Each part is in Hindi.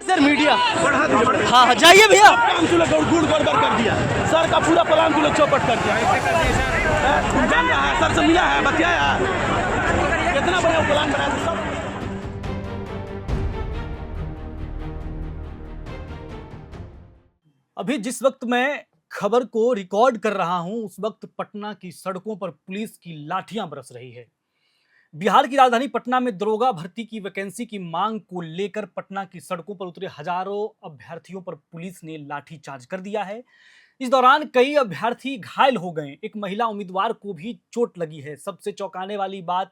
सर मीडिया बढ़ा दिया। हाँ हाँ जाइए भैया। काम तू लोग गुड़ गड़बड़ कर दिया, सर का पूरा प्लान तू लोग चौपट कर दिया। तू जान रहा है, सर से मिला है, बतियाया है, कितना बढ़िया प्लान बनाया था सब। अभी जिस वक्त मैं खबर को रिकॉर्ड कर रहा हूं उस वक्त पटना की सड़कों पर पुलिस की लाठियां बरस रही है। बिहार की राजधानी पटना में दरोगा भर्ती की वैकेंसी की मांग को लेकर पटना की सड़कों पर उतरे हजारों अभ्यर्थियों पर पुलिस ने लाठीचार्ज कर दिया है। इस दौरान कई अभ्यर्थी घायल हो गए, एक महिला उम्मीदवार को भी चोट लगी है। सबसे चौंकाने वाली बात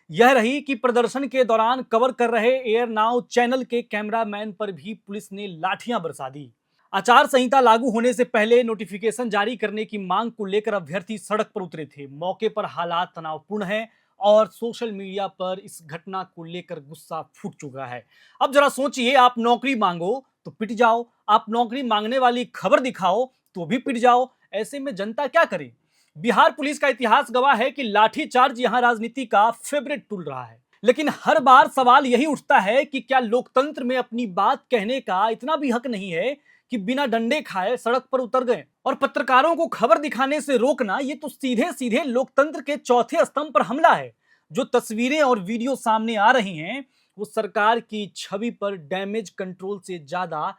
यह रही कि प्रदर्शन के दौरान कवर कर रहे एयर नाउ चैनल के कैमरामैन पर भी पुलिस ने लाठियां बरसा दी। आचार संहिता लागू होने से पहले नोटिफिकेशन जारी करने की मांग को लेकर अभ्यर्थी सड़क पर उतरे थे। मौके पर हालात तनावपूर्ण है और सोशल मीडिया पर इस घटना को लेकर गुस्सा फूट चुका है। अब जरा सोचिए, आप नौकरी मांगो तो पिट जाओ, आप नौकरी मांगने वाली खबर दिखाओ तो भी पिट जाओ। ऐसे में जनता क्या करे? बिहार पुलिस का इतिहास गवाह है कि लाठीचार्ज यहां राजनीति का फेवरेट टूल रहा है। लेकिन हर बार सवाल यही उठता है कि क्या लोकतंत्र में अपनी बात कहने का इतना भी हक नहीं है कि बिना डंडे खाए सड़क पर उतर गए? और पत्रकारों को खबर दिखाने से रोकना, ये तो सीधे सीधे लोकतंत्र के चौथे स्तंभ पर हमला है। जो तस्वीरें और वीडियो सामने आ रही हैं वो सरकार की छवि पर डैमेज कंट्रोल से ज्यादा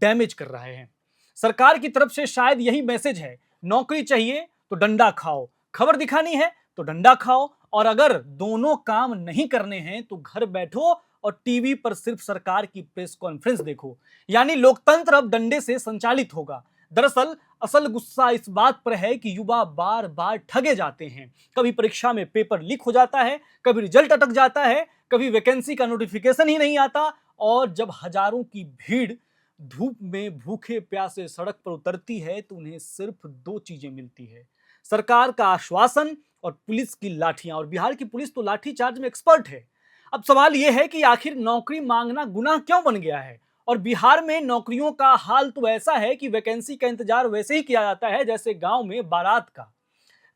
डैमेज कर रहे हैं। सरकार की तरफ से शायद यही मैसेज है, नौकरी चाहिए तो डंडा खाओ, खबर दिखानी है तो डंडा खाओ, और अगर दोनों काम नहीं करने हैं तो घर बैठो और टीवी पर सिर्फ सरकार की प्रेस कॉन्फ्रेंस देखो। यानी लोकतंत्र अब डंडे से संचालित होगा। दरअसल असल गुस्सा इस बात पर है कि युवा बार बार ठगे जाते हैं। कभी परीक्षा में पेपर लीक हो जाता है, कभी रिजल्ट अटक जाता है, कभी वैकेंसी का नोटिफिकेशन ही नहीं आता, और जब हजारों की भीड़ धूप में भूखे प्यासे सड़क पर उतरती है तो उन्हें सिर्फ दो चीजें मिलती है, सरकार का आश्वासन और पुलिस की लाठियां। और बिहार की पुलिस तो लाठीचार्ज में एक्सपर्ट है। अब सवाल यह है कि आखिर नौकरी मांगना गुनाह क्यों बन गया है? और बिहार में नौकरियों का हाल तो ऐसा है कि वैकेंसी का इंतजार वैसे ही किया जाता है जैसे गांव में बारात का,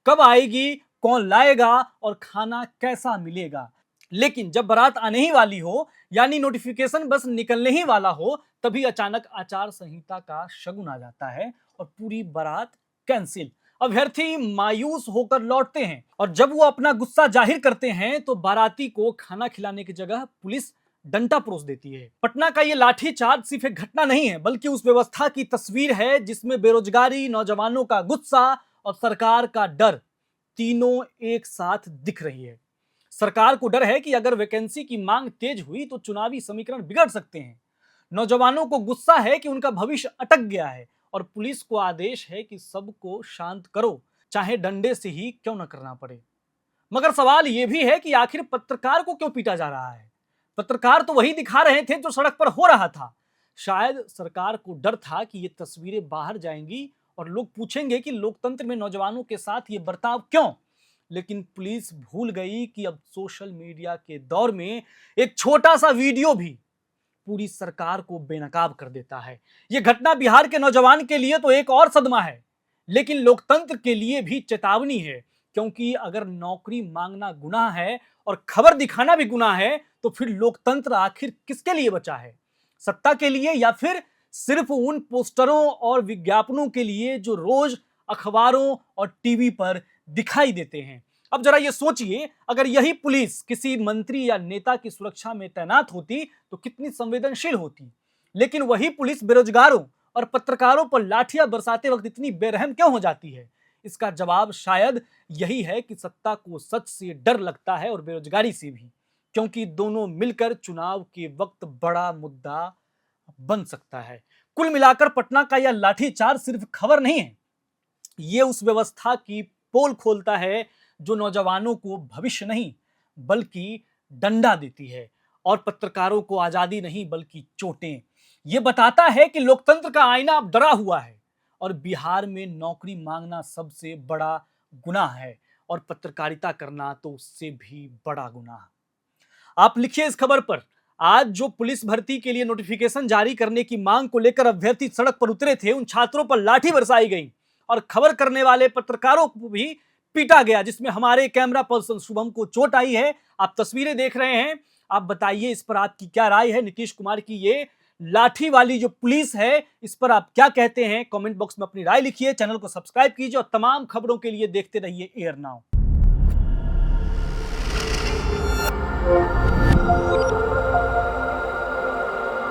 कब आएगी, कौन लाएगा और खाना कैसा मिलेगा। लेकिन जब बारात आने ही वाली हो, यानी नोटिफिकेशन बस निकलने ही वाला हो, तभी अचानक आचार संहिता का शगुन आ जाता है और पूरी बारात कैंसिल। अभ्यर्थी मायूस होकर लौटते हैं और जब वो अपना गुस्सा जाहिर करते हैं तो बाराती को खाना खिलाने की जगह पुलिस डंडा परोस देती है। पटना का ये लाठीचार्ज सिर्फ एक घटना नहीं है बल्कि उस व्यवस्था की तस्वीर है जिसमें बेरोजगारी, नौजवानों का गुस्सा और सरकार का डर तीनों एक साथ दिख रही है। सरकार को डर है कि अगर वैकेंसी की मांग तेज हुई तो चुनावी समीकरण बिगड़ सकते हैं। नौजवानों को गुस्सा है कि उनका भविष्य अटक गया है, और पुलिस को आदेश है कि सबको शांत करो, चाहे डंडे से ही क्यों न करना पड़े। मगर सवाल यह भी है कि आखिर पत्रकार को क्यों पीटा जा रहा है? पत्रकार तो वही दिखा रहे थे जो सड़क पर हो रहा था। शायद सरकार को डर था कि ये तस्वीरें बाहर जाएंगी और लोग पूछेंगे कि लोकतंत्र में नौजवानों के साथ ये बर्ताव क्यों। लेकिन पुलिस भूल गई कि अब सोशल मीडिया के दौर में एक छोटा सा वीडियो भी पूरी सरकार को बेनकाब कर देता है। यह घटना बिहार के नौजवान के लिए तो एक और सदमा है, लेकिन लोकतंत्र के लिए भी चेतावनी है। क्योंकि अगर नौकरी मांगना गुनाह है और खबर दिखाना भी गुनाह है तो फिर लोकतंत्र आखिर किसके लिए बचा है? सत्ता के लिए या फिर सिर्फ उन पोस्टरों और विज्ञापनों के लिए जो रोज अखबारों और टीवी पर दिखाई देते हैं? अब जरा ये सोचिए, अगर यही पुलिस किसी मंत्री या नेता की सुरक्षा में तैनात होती तो कितनी संवेदनशील होती। लेकिन वही पुलिस बेरोजगारों और पत्रकारों पर लाठियां बरसाते वक्त इतनी बेरहम क्यों हो जाती है? इसका जवाब शायद यही है कि सत्ता को सच से डर लगता है और बेरोजगारी से भी, क्योंकि दोनों मिलकर चुनाव के वक्त बड़ा मुद्दा बन सकता है। कुल मिलाकर पटना का यह लाठीचार्ज सिर्फ खबर नहीं है, यह उस व्यवस्था की पोल खोलता है जो नौजवानों को भविष्य नहीं बल्कि डंडा देती है, और पत्रकारों को आजादी नहीं बल्कि चोटें। यह बताता है कि लोकतंत्र का आईना अब डरा हुआ है और बिहार में नौकरी मांगना सबसे बड़ा गुनाह है और पत्रकारिता करना तो उससे भी बड़ा गुनाह। आप लिखिए इस खबर पर। आज जो पुलिस भर्ती के लिए नोटिफिकेशन जारी करने की मांग को लेकर अभ्यर्थी सड़क पर उतरे थे, उन छात्रों पर लाठी बरसाई गई और खबर करने वाले पत्रकारों को भी पीटा गया, जिसमें हमारे कैमरा पर्सन शुभम को चोट आई है। आप तस्वीरें देख रहे हैं। आप बताइए इस पर आपकी क्या राय है? नीतीश कुमार की ये लाठी वाली जो पुलिस है, इस पर आप क्या कहते हैं? कमेंट बॉक्स में अपनी राय लिखिए, चैनल को सब्सक्राइब कीजिए और तमाम खबरों के लिए देखते रहिए एयर नाउ।